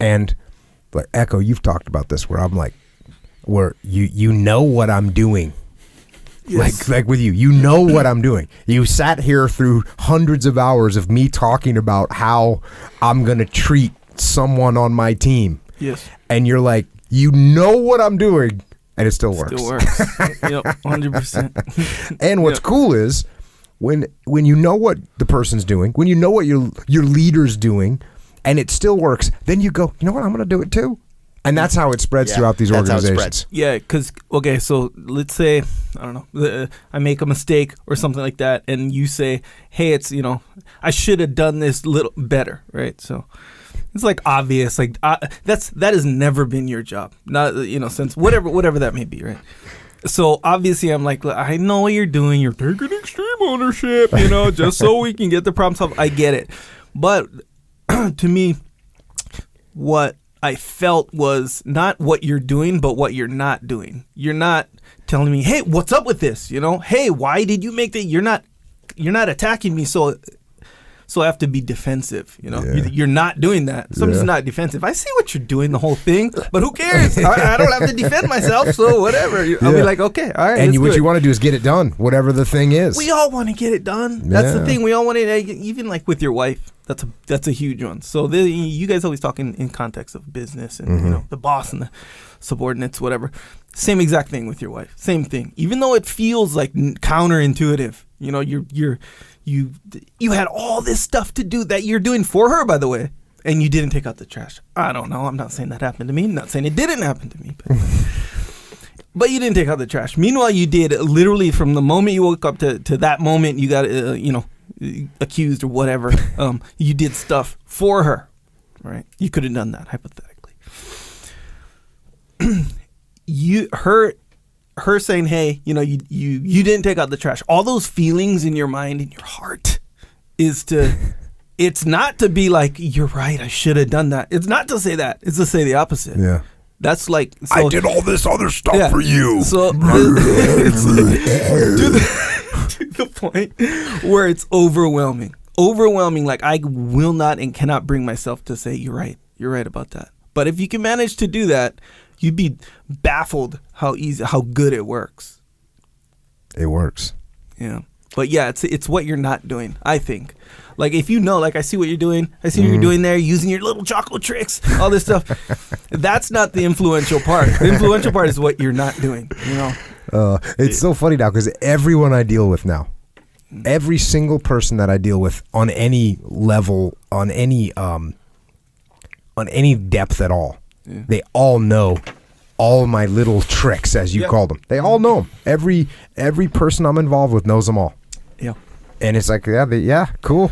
And like Echo, you've talked about this where I'm like, where you know what I'm doing. Yes. Like with you know what I'm doing. You sat here through hundreds of hours of me talking about how I'm going to treat someone on my team. Yes. And you're like, you know what I'm doing, and it still works. Still works. Yep, 100%. And what's cool is when you know what the person's doing, when you know what your leader's doing, and it still works, then you go, you know what, I'm going to do it too. And that's how it spreads throughout these organizations. Yeah, because, okay, so let's say, I don't know, I make a mistake or something like that, and you say, hey, it's, I should have done this little better, right? So it's like obvious, like that has never been your job, not, since whatever that may be, right? So obviously I'm like, I know what you're doing. You're taking extreme ownership, just so we can get the problem solved. I get it. But to me, what I felt was not what you're doing, but what you're not doing. You're not telling me, hey, what's up with this? Hey, why did you make that? You're not attacking me, so I have to be defensive. You're not doing that. Somebody's not defensive. I see what you're doing, the whole thing, but who cares? I don't have to defend myself, so whatever. I'll be like, okay, all right. And what you want to do is get it done, whatever the thing is. We all want to get it done. That's the thing. We all want it, even like with your wife. That's a huge one. So you guys always talk in context of business and the boss and the subordinates, whatever. Same exact thing with your wife. Same thing. Even though it feels like counterintuitive, you had all this stuff to do that you're doing for her, by the way, and you didn't take out the trash. I don't know. I'm not saying that happened to me. I'm not saying it didn't happen to me, but you didn't take out the trash. Meanwhile, you did literally from the moment you woke up to that moment you got accused or whatever. You did stuff for her, right? You could have done that hypothetically. Her saying, hey, you didn't take out the trash. All those feelings in your mind, in your heart, it's not to be like, you're right, I should have done that. It's not to say that. It's to say the opposite. Yeah. That's like, I did all this other stuff for you. So it's to the point where it's overwhelming. Overwhelming, like I will not and cannot bring myself to say, you're right about that. But if you can manage to do that, you'd be baffled how good it works. It works. Yeah. But yeah, it's what you're not doing, I think. Like if like I see what you're doing. I see what you're doing there, using your little Jocko tricks, all this stuff. That's not the influential part. The influential part is what you're not doing, It's so funny now because everyone I deal with now, every single person that I deal with on any level, on any depth at all, they all know all my little tricks, as you call them. They all know them. Every person I'm involved with knows them all. Yeah. And it's like, cool.